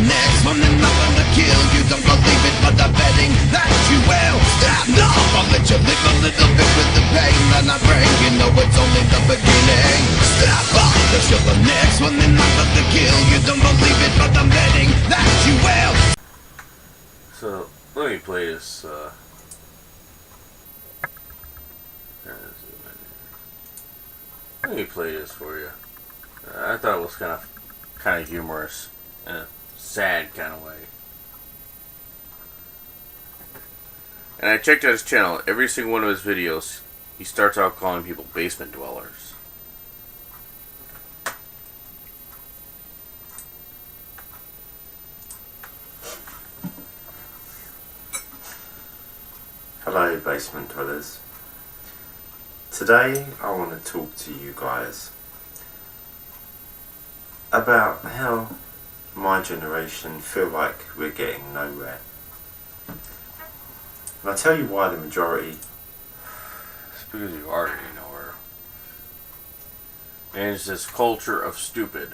next one and I'm gonna kill you. Don't believe it, but I'm betting that you will. Stop, no, I'll let you live a little bit with the pain that I bring. You know it's only the beginning. Stop off, cause you're the next one and I'm gonna kill you. Don't believe it, but I'm betting that you will. So, let me play this, let me play this for you. I thought it was kind of humorous in a sad kind of way. And I checked out his channel. Every single one of his videos, he starts out calling people basement dwellers. Hello basement dwellers. Today I want to talk to you guys about how my generation feel like we're getting nowhere. And I'll tell you why the majority. It's because you are getting nowhere. And it's this culture of stupid.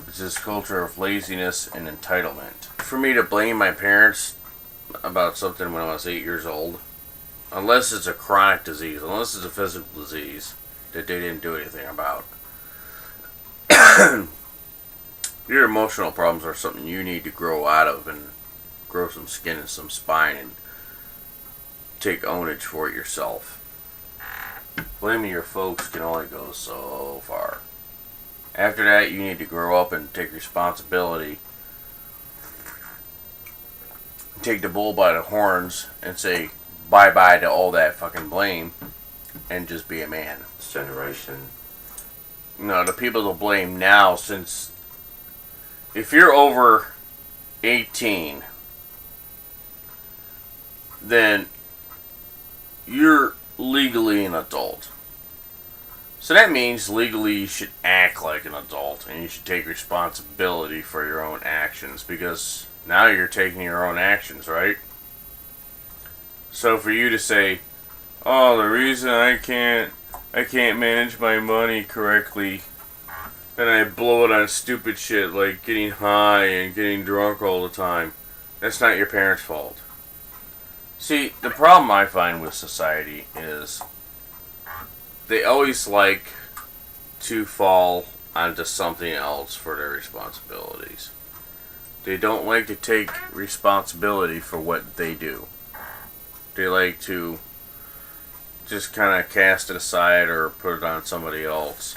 It's this culture of laziness and entitlement. For me to blame my parents about something when I was 8 years old, unless it's a chronic disease, unless it's a physical disease that they didn't do anything about. Your emotional problems are something you need to grow out of and grow some skin and some spine and take ownage for it yourself. Blaming your folks can only go so far. After that, you need to grow up and take responsibility. Take the bull by the horns and say bye-bye to all that fucking blame and just be a man. This generation. No, the people to blame now, since if you're over 18, then you're legally an adult. So that means legally you should act like an adult and you should take responsibility for your own actions, because now you're taking your own actions, right? So for you to say, oh, the reason I can't manage my money correctly and I blow it on stupid shit like getting high and getting drunk all the time, that's not your parents' fault. See, the problem I find with society is they always like to fall onto something else for their responsibilities. They don't like to take responsibility for what they do. They like to just kind of cast it aside or put it on somebody else,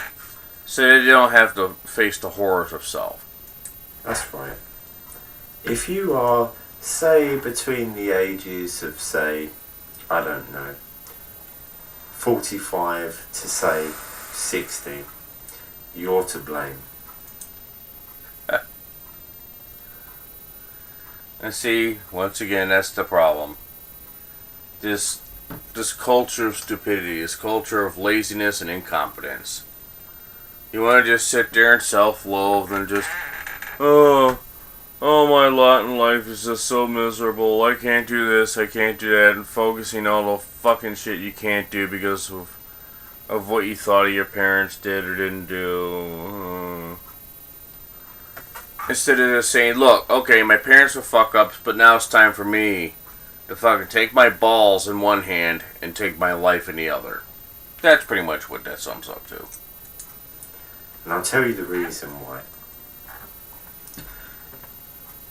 so they don't have to face the horrors of self. That's right. If you are, say, between the ages of, say, I don't know, 45 to, say, 60, you're to blame. And see, once again, that's the problem. This culture of stupidity, this culture of laziness and incompetence. You want to just sit there and self-loathe and just, oh, my lot in life is just so miserable. I can't do this, I can't do that, and focusing on all the fucking shit you can't do because of what you thought your parents did or didn't do. Instead of just saying, look, okay, my parents were fuck-ups, but now it's time for me to fucking take my balls in one hand and take my life in the other. That's pretty much what that sums up to. And I'll tell you the reason why.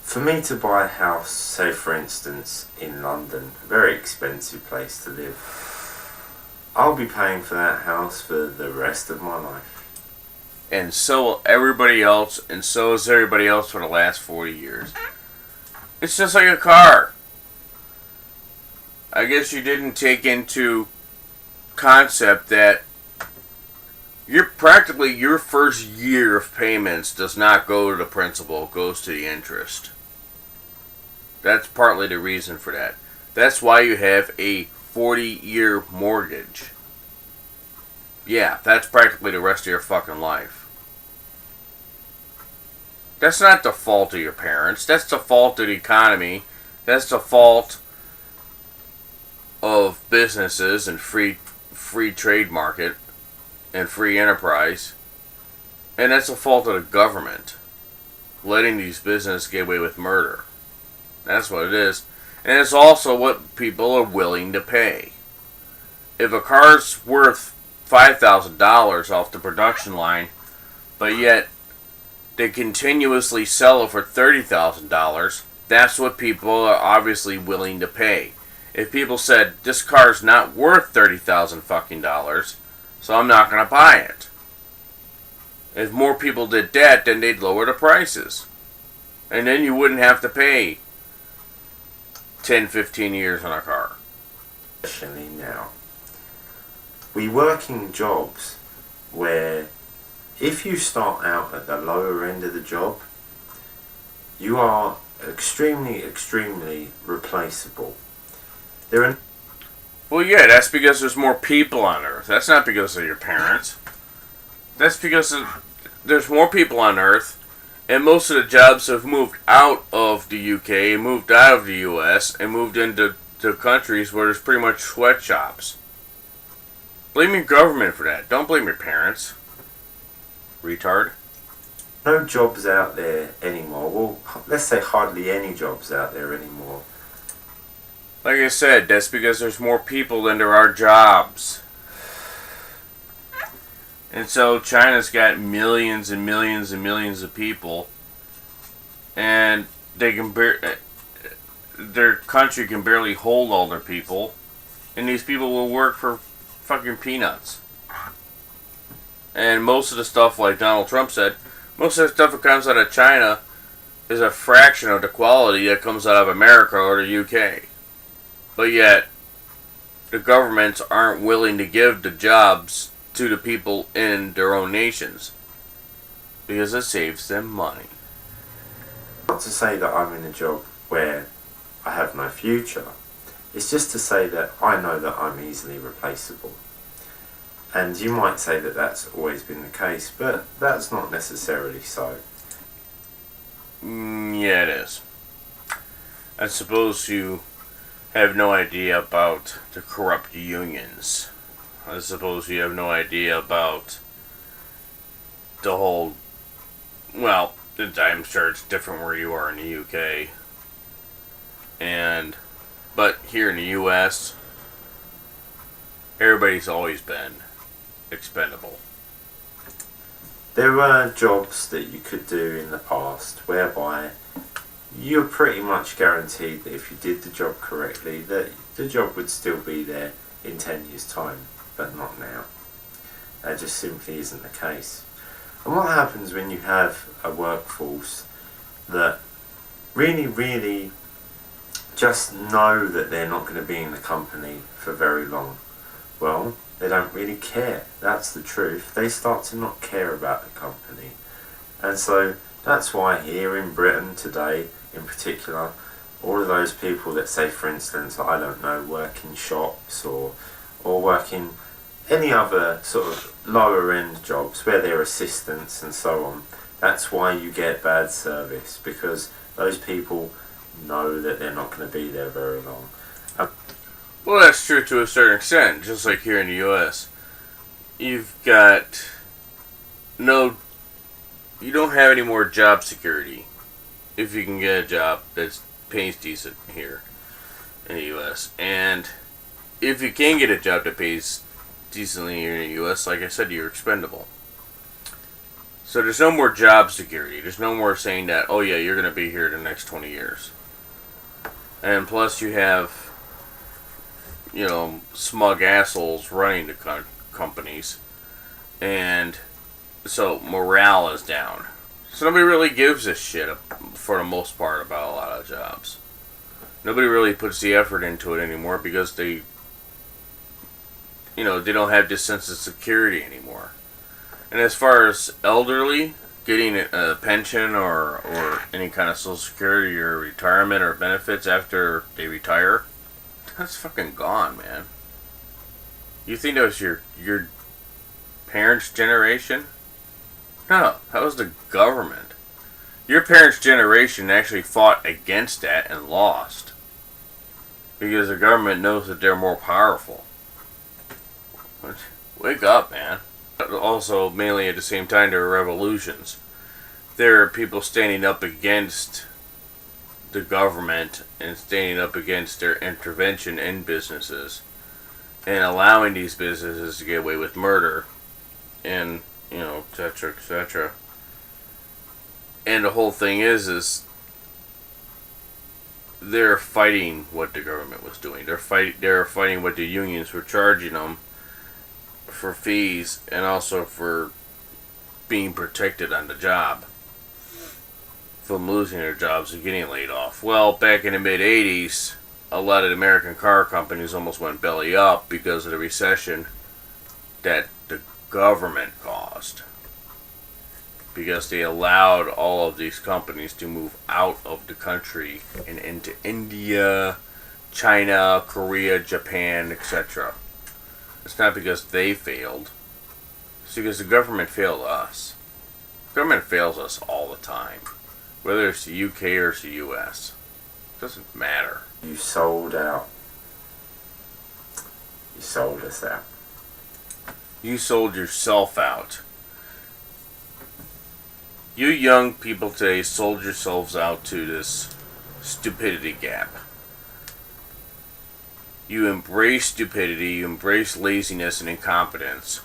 For me to buy a house, say for instance, in London, a very expensive place to live, I'll be paying for that house for the rest of my life. And so will everybody else, and so is everybody else for the last 40 years. It's just like a car. I guess you didn't take into concept that your first year of payments does not go to the principal, it goes to the interest. That's partly the reason for that. That's why you have a 40-year mortgage. Yeah, that's practically the rest of your fucking life. That's not the fault of your parents. That's the fault of the economy. That's the fault of businesses and free trade market and free enterprise. And that's the fault of the government. letting these businesses get away with murder. That's what it is. And it's also what people are willing to pay. If a car's worth $5,000 off the production line, but yet they continuously sell it for $30,000, that's what people are obviously willing to pay. If people said, this car's not worth $30,000 fucking dollars, so I'm not going to buy it. If more people did that, then they'd lower the prices. And then you wouldn't have to pay 10, 15 years on a car. Especially now. We work in jobs where if you start out at the lower end of the job, you are extremely, extremely replaceable. Well, yeah, that's because there's more people on Earth. That's not because of your parents. That's because there's more people on Earth, and most of the jobs have moved out of the UK, moved out of the US, and moved into countries where there's pretty much sweatshops. Blame your government for that. Don't blame your parents. Retard. No jobs out there anymore. Well, let's say hardly any jobs out there anymore. Like I said, that's because there's more people than there are jobs. And so China's got millions and millions and millions of people, and they can their country can barely hold all their people, and these people will work for fucking peanuts. And most of the stuff, like Donald Trump said, most of the stuff that comes out of China is a fraction of the quality that comes out of America or the UK. But yet, the governments aren't willing to give the jobs to the people in their own nations, because it saves them money. Not to say that I'm in a job where I have no future. It's just to say that I know that I'm easily replaceable. And you might say that that's always been the case, but that's not necessarily so. Yeah, it is. I suppose you have no idea about the corrupt unions. I suppose you have no idea about the whole... Well, I'm sure it's different where you are in the UK. But here in the US, everybody's always been expendable. There were jobs that you could do in the past whereby you're pretty much guaranteed that if you did the job correctly, that the job would still be there in 10 years' time, but not now. That just simply isn't the case. And what happens when you have a workforce that really, really just know that they're not going to be in the company for very long? Well, they don't really care. That's the truth. They start to not care about the company. And so that's why here in Britain today, in particular, all of those people that say, for instance, I don't know, work in shops or work in any other sort of lower end jobs where they're assistants and so on, that's why you get bad service, because those people know that they're not going to be there very long. Well, that's true to a certain extent, just like here in the US. You've got you don't have any more job security if you can get a job that pays decent here in the US. And if you can get a job that pays decently here in the US, like I said, you're expendable. So there's no more job security. There's no more saying that, oh yeah, you're going to be here the next 20 years. And plus you have, smug assholes running the companies. And so morale is down. So nobody really gives a shit for the most part about a lot of jobs. Nobody really puts the effort into it anymore because they don't have this sense of security anymore. And as far as elderly, getting a pension or any kind of social security or retirement or benefits after they retire, that's fucking gone, man. You think that was your parents' generation? No, that was the government. Your parents' generation actually fought against that and lost. Because the government knows that they're more powerful. Wake up, man. Also, mainly at the same time, there were revolutions. there are people standing up against the government and standing up against their intervention in businesses and allowing these businesses to get away with murder and, etc., etc. And the whole thing is they're fighting what the government was doing. They're fighting what the unions were charging them for fees and also for being protected on the job from losing their jobs and getting laid off. Well, back in the mid-'80s, a lot of the American car companies almost went belly up because of the recession that the government caused. Because they allowed all of these companies to move out of the country and into India, China, Korea, Japan, etc. It's not because they failed. It's because the government failed us. The government fails us all the time. Whether it's the UK or it's the US. It doesn't matter. You sold out. You sold us out. You sold yourself out. You young people today sold yourselves out to this stupidity gap. You embrace stupidity, you embrace laziness and incompetence,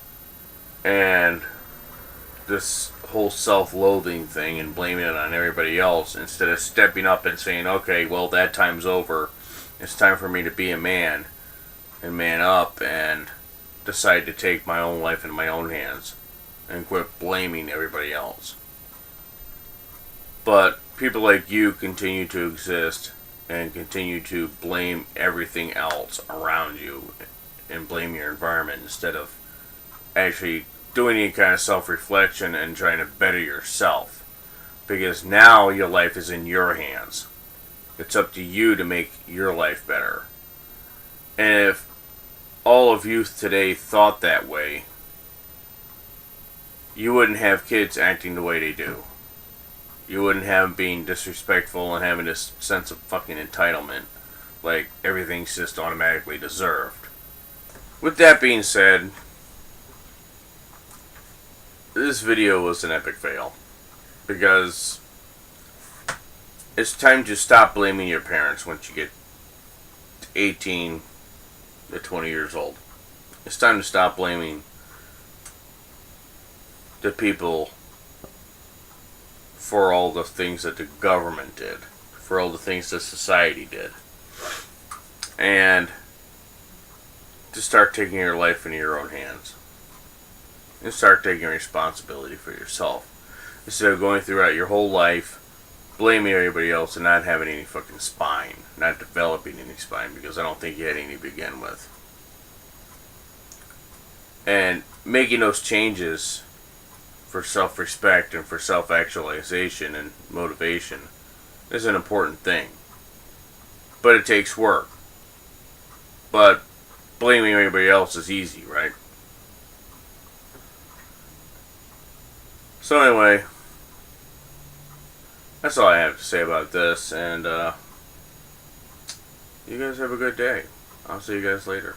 and this whole self-loathing thing and blaming it on everybody else instead of stepping up and saying, okay, well, that time's over. It's time for me to be a man and man up and decide to take my own life in my own hands and quit blaming everybody else. But people like you continue to exist and continue to blame everything else around you and blame your environment instead of actually doing any kind of self-reflection and trying to better yourself. Because now your life is in your hands. It's up to you to make your life better. And if all of youth today thought that way, you wouldn't have kids acting the way they do. You wouldn't have them being disrespectful and having this sense of fucking entitlement, like everything's just automatically deserved. With that being said, this video was an epic fail, because it's time to stop blaming your parents once you get 18 to 20 years old. It's time to stop blaming the people for all the things that the government did, for all the things that society did, and to start taking your life into your own hands and start taking responsibility for yourself instead of going throughout your whole life blaming everybody else and not having any fucking spine, not developing any spine, because I don't think you had any to begin with. And making those changes for self-respect and for self-actualization and motivation is an important thing. But it takes work. But blaming everybody else is easy, right? So anyway, that's all I have to say about this, and you guys have a good day. I'll see you guys later.